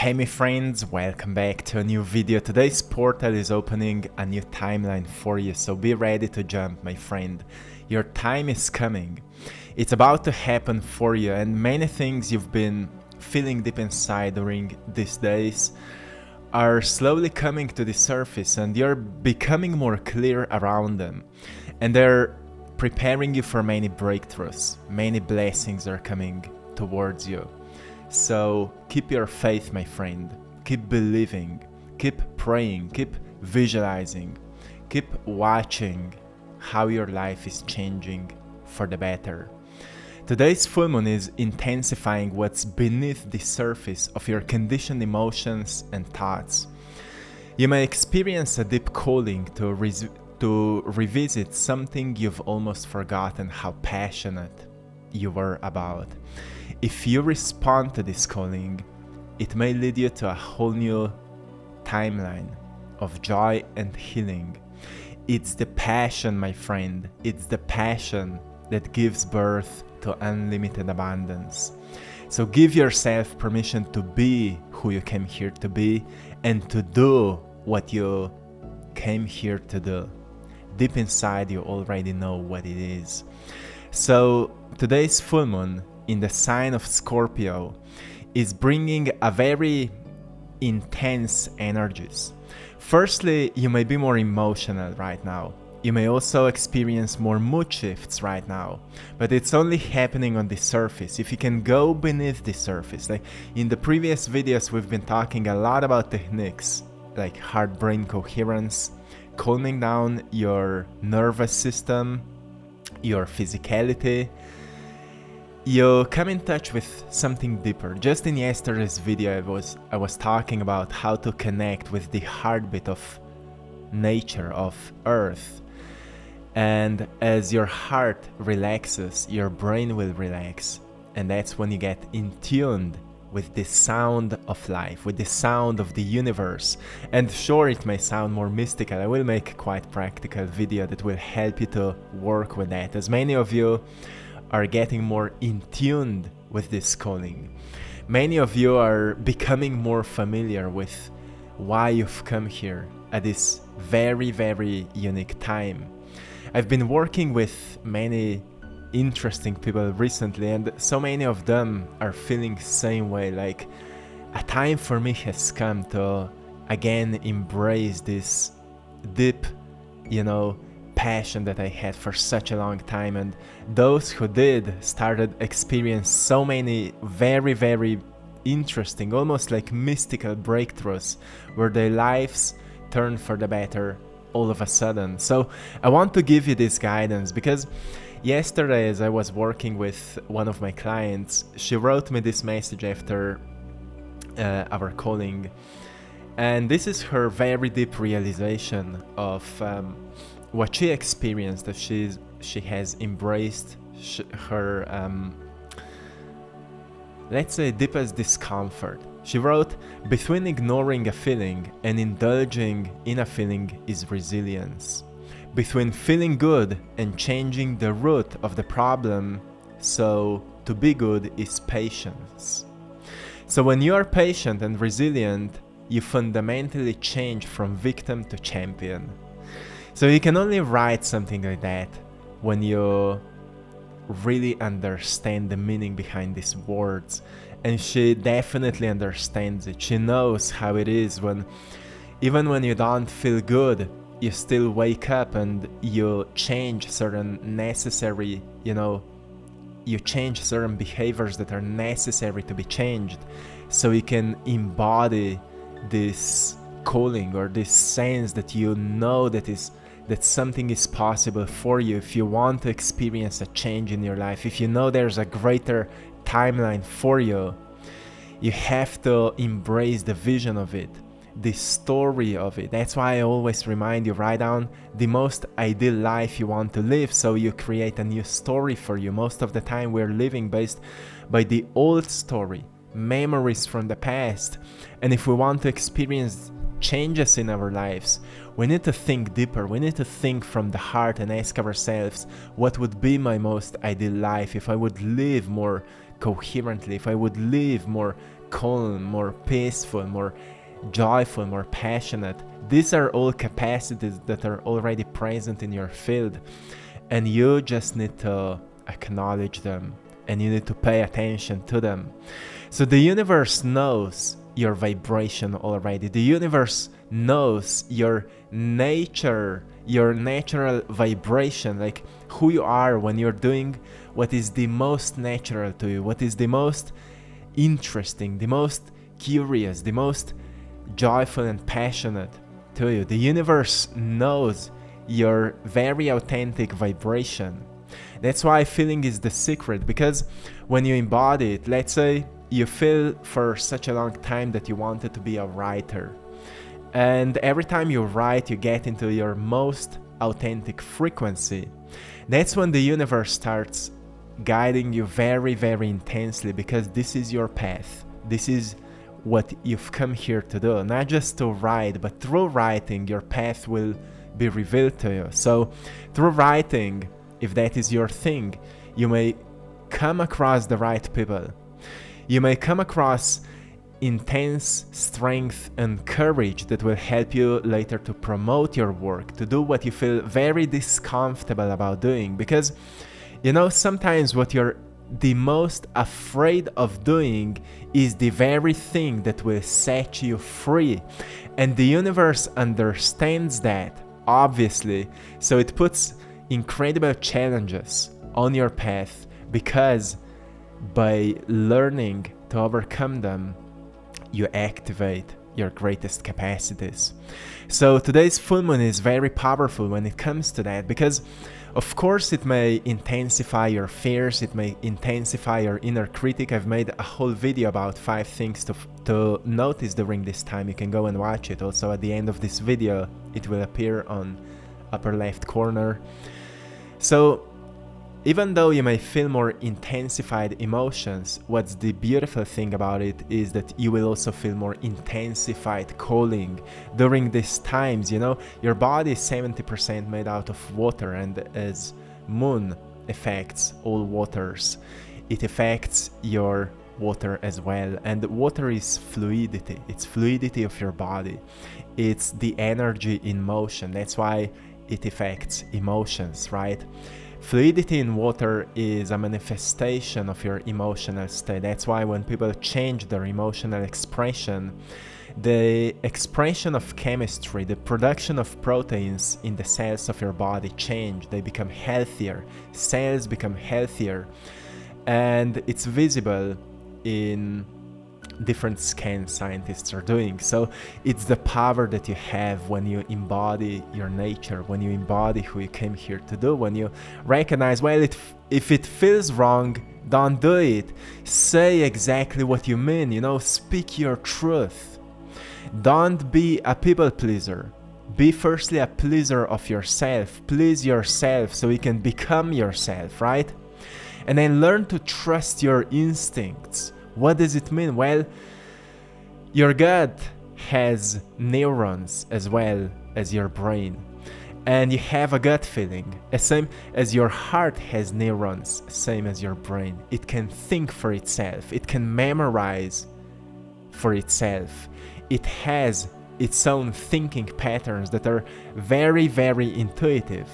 Hey my friends, welcome back to a new video. Today's portal is opening a new timeline for you, so be ready to jump, my friend. Your time is coming. It's about to happen for you, and many things you've been feeling deep inside during these days are slowly coming to the surface, and you're becoming more clear around them. And they're preparing you for many breakthroughs. Many blessings are coming towards you. So keep your faith, my friend. Keep believing, keep praying, keep visualizing, keep watching how your life is changing for the better. Today's full moon is intensifying what's beneath the surface of your conditioned emotions and thoughts. You may experience a deep calling to revisit something you've almost forgotten how passionate you were about. If you respond to this calling, it may lead you to a whole new timeline of joy and healing. It's the passion, my friend. It's the passion that gives birth to unlimited abundance. So give yourself permission to be who you came here to be and to do what you came here to do. Deep inside, you already know what it is. So today's full moon in the sign of Scorpio is bringing a very intense energies. Firstly, you may be more emotional right now. You may also experience more mood shifts right now, but it's only happening on the surface. If you can go beneath the surface, like in the previous videos, we've been talking a lot about techniques like heart-brain coherence, calming down your nervous system, your physicality. You come in touch with something deeper. Just in yesterday's video, I was talking about how to connect with the heartbeat of nature, of Earth. And as your heart relaxes, your brain will relax. And that's when you get in tune with the sound of life, with the sound of the universe. And sure, it may sound more mystical. I will make a quite practical video that will help you to work with that, as many of you are getting more in tune with this calling. Many of you are becoming more familiar with why you've come here at this very, very unique time. I've been working with many interesting people recently, and so many of them are feeling the same way. Like, a time for me has come to again embrace this deep, passion that I had for such a long time. And those who did started experiencing so many very, very interesting, almost like mystical breakthroughs where their lives turned for the better all of a sudden. So I want to give you this guidance because yesterday, as I was working with one of my clients, she wrote me this message after our calling, and this is her very deep realization of what she experienced, that she has embraced her let's say deepest discomfort. She wrote, "Between ignoring a feeling and indulging in a feeling is resilience. Between feeling good and changing the root of the problem, so to be good is patience." So when you are patient and resilient, you fundamentally change from victim to champion. So you can only write something like that when you really understand the meaning behind these words. And she definitely understands it. She knows how it is when, even when you don't feel good, you still wake up and you change certain necessary, you change certain behaviors that are necessary to be changed, so you can embody this calling or this sense that that something is possible for you. If you want to experience a change in your life, if you know there's a greater timeline for you, you have to embrace the vision of it, the story of it. That's why I always remind you, write down the most ideal life you want to live, so you create a new story for you. Most of the time we're living based by the old story, memories from the past. And if we want to experience changes in our lives, we need to think deeper. We need to think from the heart and ask ourselves, what would be my most ideal life if I would live more coherently, if I would live more calm, more peaceful, more joyful, more passionate. These are all capacities that are already present in your field, and you just need to acknowledge them, and you need to pay attention to them. So the universe knows your vibration already. The universe knows your nature, your natural vibration, like who you are when you're doing what is the most natural to you, what is the most interesting, the most curious, the most joyful and passionate to you. The universe knows your very authentic vibration. That's why feeling is the secret, because when you embody it, let's say you feel for such a long time that you wanted to be a writer, and every time you write you get into your most authentic frequency. That's when the universe starts guiding you very, very intensely, because this is your path. This is what you've come here to do, not just to write, but through writing your path will be revealed to you. So through writing, if that is your thing, you may come across the right people. You may come across intense strength and courage that will help you later to promote your work, to do what you feel very discomfortable about doing. Because, you know, sometimes what you're the most afraid of doing is the very thing that will set you free. And the universe understands that, obviously. So it puts incredible challenges on your path, because by learning to overcome them, you activate your greatest capacities. So today's full moon is very powerful when it comes to that, because of course it may intensify your fears, it may intensify your inner critic. I've made a whole video about 5 things to notice during this time. You can go and watch it. Also at the end of this video it will appear on upper left corner. So even though you may feel more intensified emotions, what's the beautiful thing about it is that you will also feel more intensified calling during these times. You know, your body is 70% made out of water, and as moon affects all waters, it affects your water as well. And water is fluidity. It's fluidity of your body. It's the energy in motion. That's why it affects emotions, right? Fluidity in water is a manifestation of your emotional state. That's why when people change their emotional expression, the expression of chemistry, the production of proteins in the cells of your body change. They become healthier. Cells become healthier. And it's visible in different scans scientists are doing. So it's the power that you have when you embody your nature, when you embody who you came here to do, when you recognize, well, if it feels wrong, don't do it. Say exactly what you mean, you know, speak your truth. Don't be a people pleaser. Be firstly a pleaser of yourself. Please yourself so you can become yourself, right? And then learn to trust your instincts. What does it mean? Well, your gut has neurons as well as your brain, and you have a gut feeling, same as your heart has neurons, same as your brain. It can think for itself, it can memorize for itself. It has its own thinking patterns that are very, very intuitive.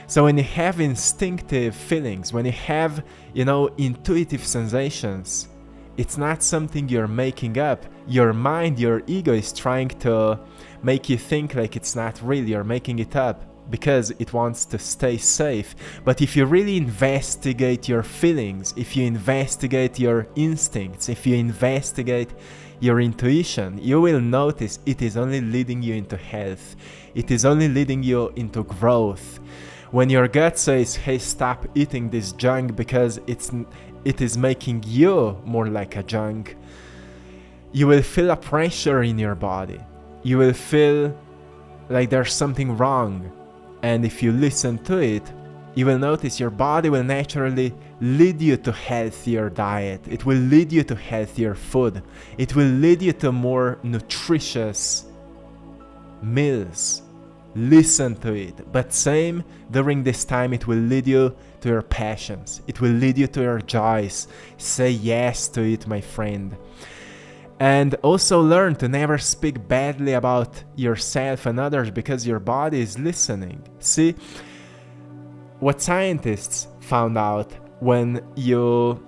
So when you have instinctive feelings, when you have, you know, intuitive sensations, it's not something you're making up. Your mind, your ego is trying to make you think like it's not real. You're making it up because it wants to stay safe. But if you really investigate your feelings, if you investigate your instincts, if you investigate your intuition, you will notice it is only leading you into health. It is only leading you into growth. When your gut says, hey, stop eating this junk because it is making you more like a junk, you will feel a pressure in your body. You will feel like there's something wrong. And if you listen to it, you will notice your body will naturally lead you to healthier diet. It will lead you to healthier food. It will lead you to more nutritious meals. Listen to it. But same, during this time, it will lead you to your passions. It will lead you to your joys. Say yes to it, my friend. And also learn to never speak badly about yourself and others, because your body is listening. See, what scientists found out, when you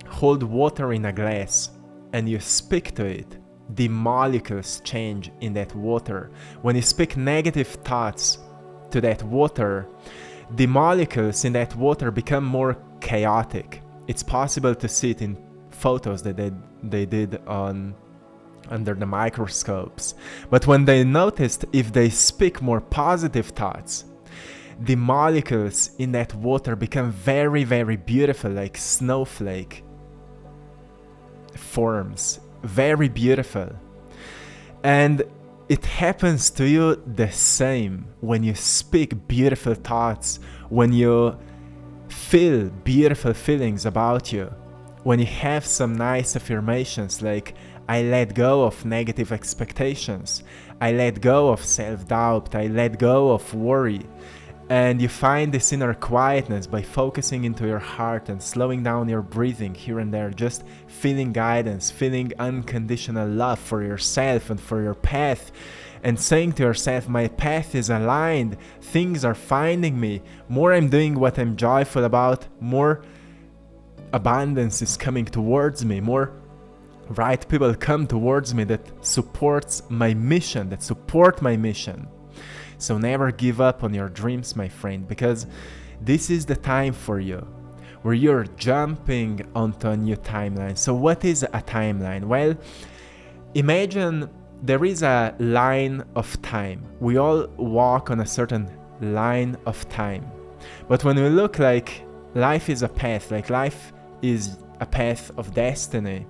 hold water in a glass and you speak to it, the molecules change in that water. When you speak negative thoughts to that water, the molecules in that water become more chaotic. It's possible to see it in photos that they did under the microscopes. But when they noticed, if they speak more positive thoughts, the molecules in that water become very, very beautiful, like snowflake forms. Very beautiful. And it happens to you the same when you speak beautiful thoughts, when you feel beautiful feelings about you, when you have some nice affirmations like, I let go of negative expectations, I let go of self-doubt, I let go of worry. And you find this inner quietness by focusing into your heart and slowing down your breathing here and there, just feeling guidance, feeling unconditional love for yourself and for your path, and saying to yourself, my path is aligned, things are finding me, more I'm doing what I'm joyful about, more abundance is coming towards me, more right people come towards me that supports my mission, that support my mission. So never give up on your dreams, my friend, because this is the time for you where you're jumping onto a new timeline. So what is a timeline? Well, imagine there is a line of time. We all walk on a certain line of time. But when we look, like life is a path, like life is a path of destiny,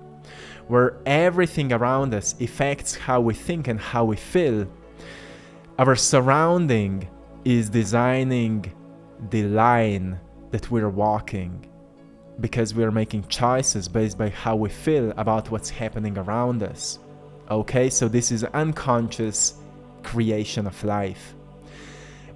where everything around us affects how we think and how we feel. Our surrounding is designing the line that we're walking, because we're making choices based by how we feel about what's happening around us. Okay, so this is unconscious creation of life.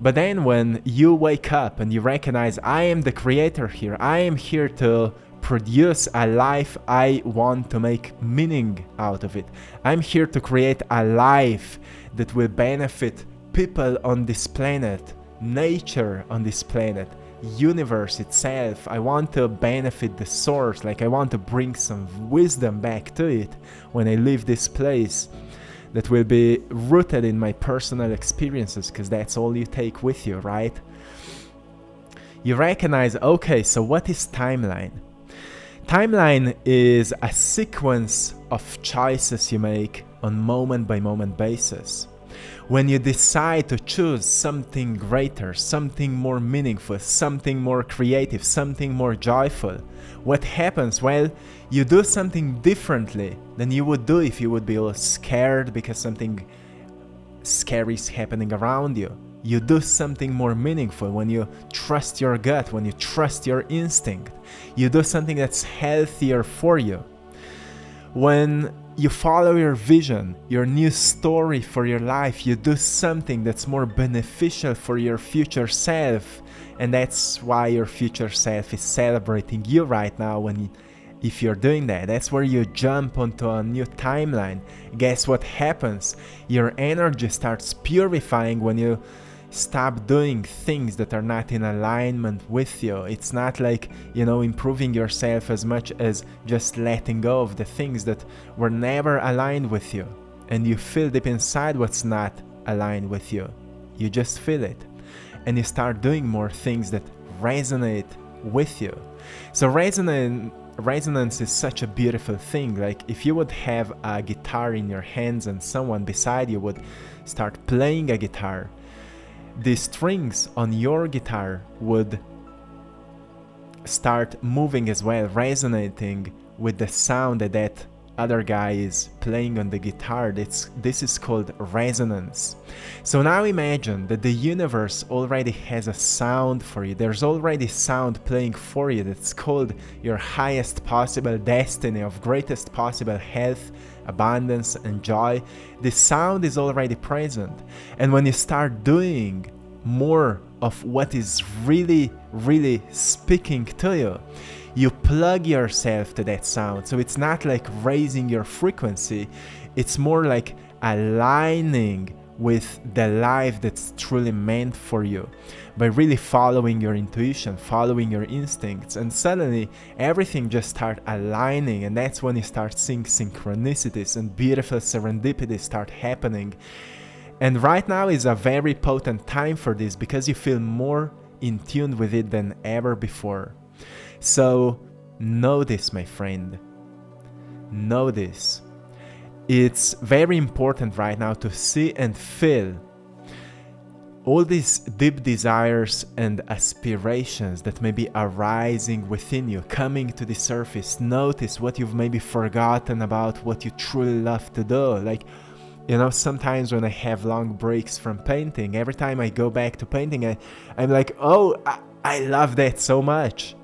But then when you wake up and you recognize, I am the creator here, I am here to produce a life I want to make meaning out of it. I'm here to create a life that will benefit people on this planet, nature on this planet, universe itself. I want to benefit the source, like I want to bring some wisdom back to it when I leave this place, that will be rooted in my personal experiences, because that's all you take with you, right? You recognize, okay, so what is timeline? Timeline is a sequence of choices you make on moment-by-moment basis. When you decide to choose something greater, something more meaningful, something more creative, something more joyful, what happens? Well, you do something differently than you would do if you would be all scared because something scary is happening around you. You do something more meaningful when you trust your gut, when you trust your instinct. You do something that's healthier for you. When you follow your vision, your new story for your life, you do something that's more beneficial for your future self. And that's why your future self is celebrating you right now. If you're doing that, that's where you jump onto a new timeline. Guess what happens? Your energy starts purifying when you stop doing things that are not in alignment with you. It's not like, improving yourself as much as just letting go of the things that were never aligned with you. And you feel deep inside what's not aligned with you. You just feel it. And you start doing more things that resonate with you. So resonance is such a beautiful thing. Like if you would have a guitar in your hands and someone beside you would start playing a guitar, the strings on your guitar would start moving as well, resonating with the sound that other guy is playing on the guitar. This is called resonance. So now imagine that the universe already has a sound for you. There's already sound playing for you that's called your highest possible destiny of greatest possible health, abundance, and joy. The sound is already present. And when you start doing more of what is really, really speaking to you, you plug yourself to that sound. So it's not like raising your frequency, it's more like aligning with the life that's truly meant for you by really following your intuition, following your instincts, and suddenly everything just start aligning. And that's when you start seeing synchronicities and beautiful serendipities start happening. And right now is a very potent time for this because you feel more in tune with it than ever before. So know this, my friend. Know this. It's very important right now to see and feel all these deep desires and aspirations that may be arising within you, coming to the surface. Notice what you've maybe forgotten about, what you truly love to do. Like, you know, sometimes when I have long breaks from painting, every time I go back to painting, I'm like, oh, I love that so much.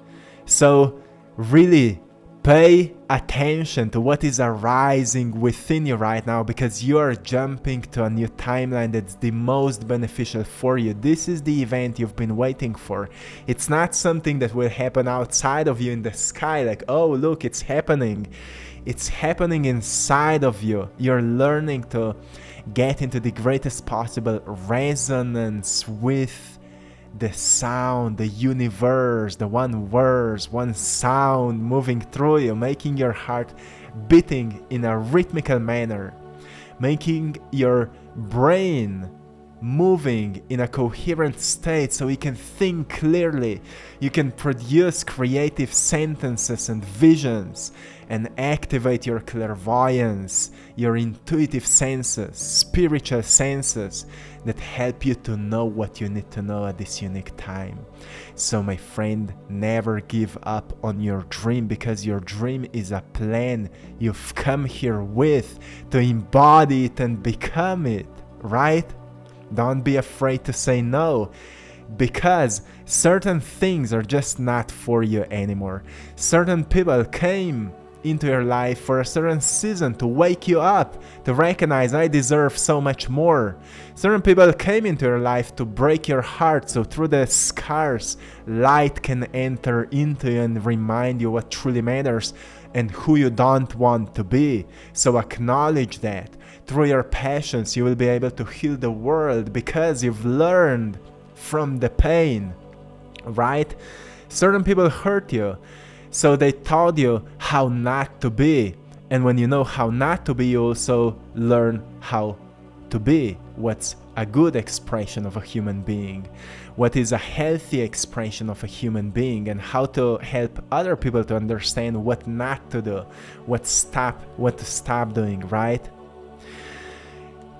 So really pay attention to what is arising within you right now, because you are jumping to a new timeline that's the most beneficial for you. This is the event you've been waiting for. It's not something that will happen outside of you in the sky, like, oh, look, it's happening. It's happening inside of you. You're learning to get into the greatest possible resonance with the sound, the universe, the one words, one sound moving through you, making your heart beating in a rhythmical manner, making your brain moving in a coherent state so you can think clearly, you can produce creative sentences and visions, and activate your clairvoyance, your intuitive senses, spiritual senses that help you to know what you need to know at this unique time. So my friend, never give up on your dream, because your dream is a plan you've come here with to embody it and become it, right? Don't be afraid to say no, because certain things are just not for you anymore. Certain people came into your life for a certain season to wake you up, to recognize I deserve so much more. Certain people came into your life to break your heart, so through the scars, light can enter into you and remind you what truly matters and who you don't want to be. So acknowledge that. Through your passions, you will be able to heal the world because you've learned from the pain, right? Certain people hurt you, so they taught you how not to be. And when you know how not to be, you also learn how to be. What's a good expression of a human being? What is a healthy expression of a human being? And how to help other people to understand what not to do, what to stop doing, right?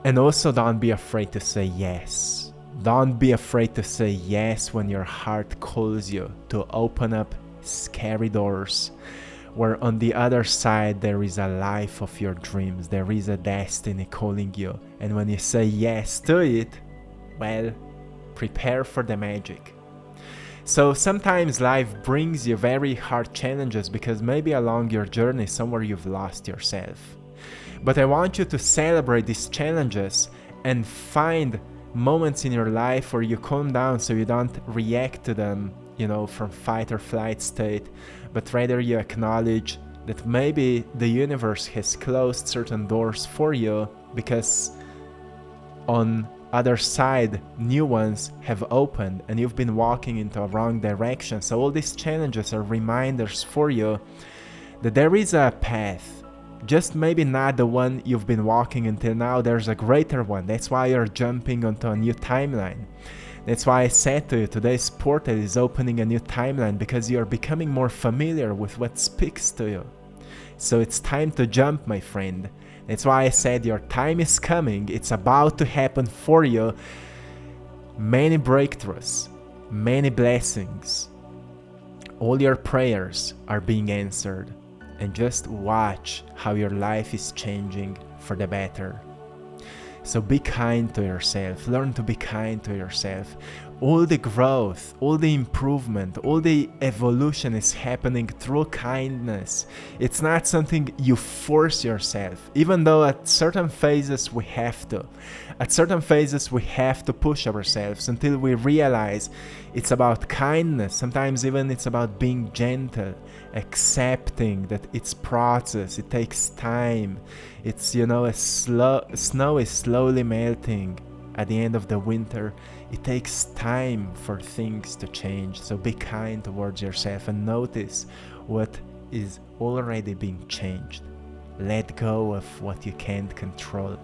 And also don't be afraid to say yes. Don't be afraid to say yes when your heart calls you to open up scary doors, where on the other side there is a life of your dreams, there is a destiny calling you. And when you say yes to it, well, prepare for the magic. So sometimes life brings you very hard challenges because maybe along your journey somewhere you've lost yourself. But I want you to celebrate these challenges and find moments in your life where you calm down so you don't react to them, you know, from fight or flight state, but rather you acknowledge that maybe the universe has closed certain doors for you because on other side new ones have opened and you've been walking into a wrong direction. So all these challenges are reminders for you that there is a path, just maybe not the one you've been walking until now. There's a greater one. That's why you're jumping onto a new timeline. That's why I said to you, today's portal is opening a new timeline, because you're becoming more familiar with what speaks to you. So it's time to jump, my friend. That's why I said your time is coming. It's about to happen for you. Many breakthroughs, many blessings. All your prayers are being answered. and just watch how your life is changing for the better. So be kind to yourself, learn to be kind to yourself. All the growth, all the improvement, all the evolution is happening through kindness. It's not something you force yourself, even though at certain phases we have to. At certain phases we have to push ourselves until we realize it's about kindness. Sometimes even it's about being gentle, accepting that it's process, it takes time. It's, snow is slowly melting at the end of the winter. It takes time for things to change. So be kind towards yourself and notice what is already being changed. Let go of what you can't control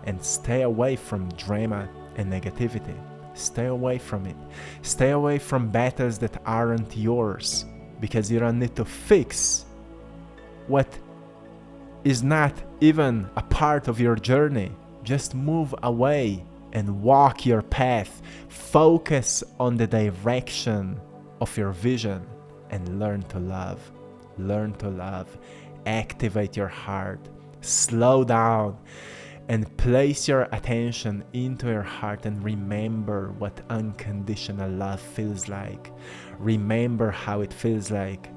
and stay away from drama and negativity. Stay away from it. Stay away from battles that aren't yours, because you don't need to fix what is not even a part of your journey. Just move away and walk your path. Focus on the direction of your vision and learn to love. Learn to love. Activate your heart. Slow down and place your attention into your heart and remember what unconditional love feels like. Remember how it feels like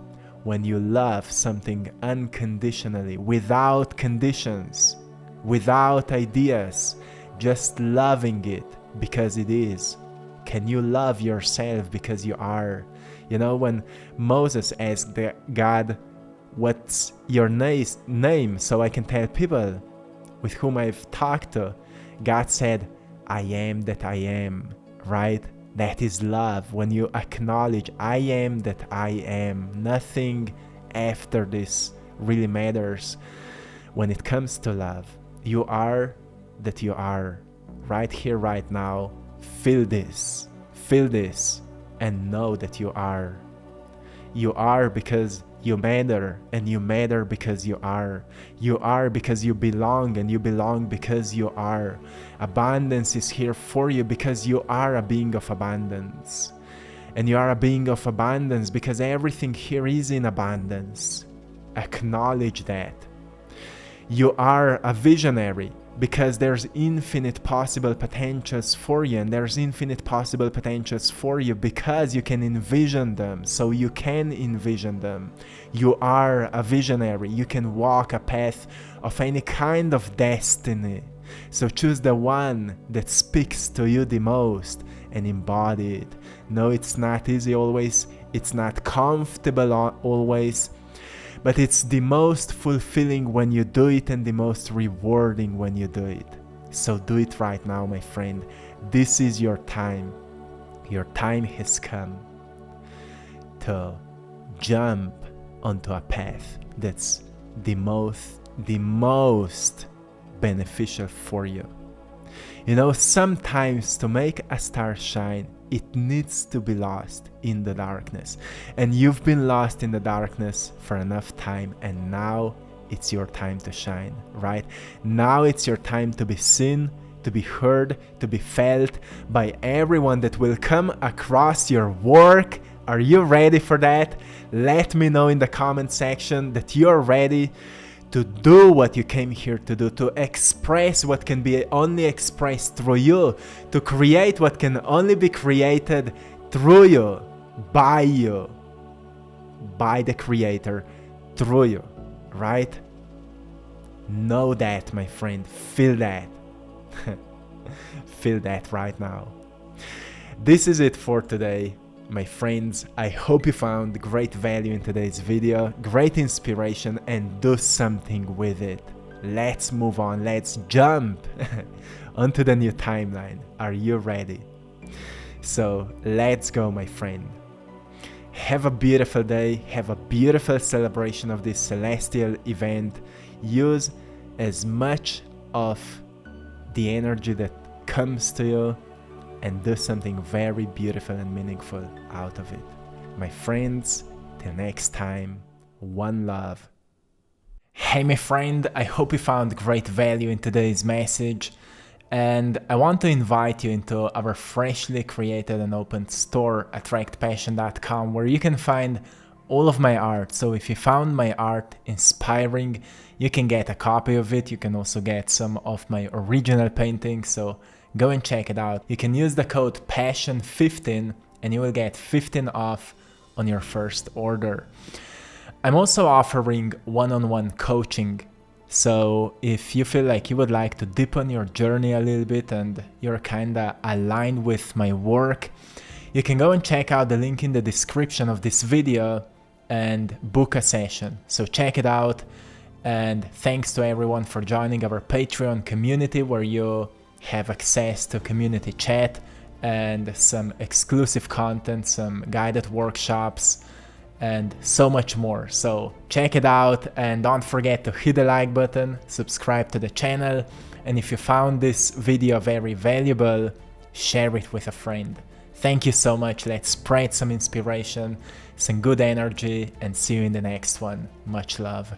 when you love something unconditionally, without conditions, without ideas, just loving it because it is. Can you love yourself because you are? When Moses asked God, "What's your name so I can tell people with whom I've talked to?" God said, "I am that I am," right? That is love. When you acknowledge, I am that I am. Nothing after this really matters. When it comes to love, you are that you are. Right here, right now. Feel this, and know that you are. You are because you matter, and you matter because you are. You are because you belong, and you belong because you are. Abundance is here for you because you are a being of abundance. And you are a being of abundance because everything here is in abundance. Acknowledge that. You are a visionary because there's infinite possible potentials for you, and there's infinite possible potentials for you because you can envision them. So you can envision them. You are a visionary. You can walk a path of any kind of destiny. So choose the one that speaks to you the most and embody it. No, it's not easy always. It's not comfortable always. But it's the most fulfilling when you do it and the most rewarding when you do it. So do it right now, my friend. This is your time. Your time has come to jump onto a path that's the most beneficial for you. Sometimes to make a star shine, it needs to be lost in the darkness. And you've been lost in the darkness for enough time, and now it's your time to shine, right? Now it's your time to be seen, to be heard, to be felt by everyone that will come across your work. Are you ready for that? Let me know in the comment section that you're ready to do what you came here to do, to express what can be only expressed through you, to create what can only be created through you, by the Creator, through you, right? Know that, my friend. Feel that. Feel that right now. This is it for today. My friends, I hope you found great value in today's video, great inspiration, and do something with it. Let's move on, let's jump onto the new timeline. Are you ready? So let's go, my friend. Have a beautiful day, have a beautiful celebration of this celestial event. Use as much of the energy that comes to you and do something very beautiful and meaningful out of it. My friends, till next time, one love. Hey my friend, I hope you found great value in today's message, and I want to invite you into our freshly created and opened store, AttractPassion.com, where you can find all of my art. So if you found my art inspiring, you can get a copy of it. You can also get some of my original paintings, so go and check it out. You can use the code PASSION15 and you will get 15 off on your first order. I'm also offering one-on-one coaching. So if you feel like you would like to deepen your journey a little bit and you're kinda aligned with my work, you can go and check out the link in the description of this video and book a session. So check it out, and thanks to everyone for joining our Patreon community, where you have access to community chat and some exclusive content, some guided workshops, and so much more. So check it out, and don't forget to hit the like button, subscribe to the channel, and if you found this video very valuable, share it with a friend. Thank you so much. Let's spread some inspiration, some good energy, and see you in the next one. Much love.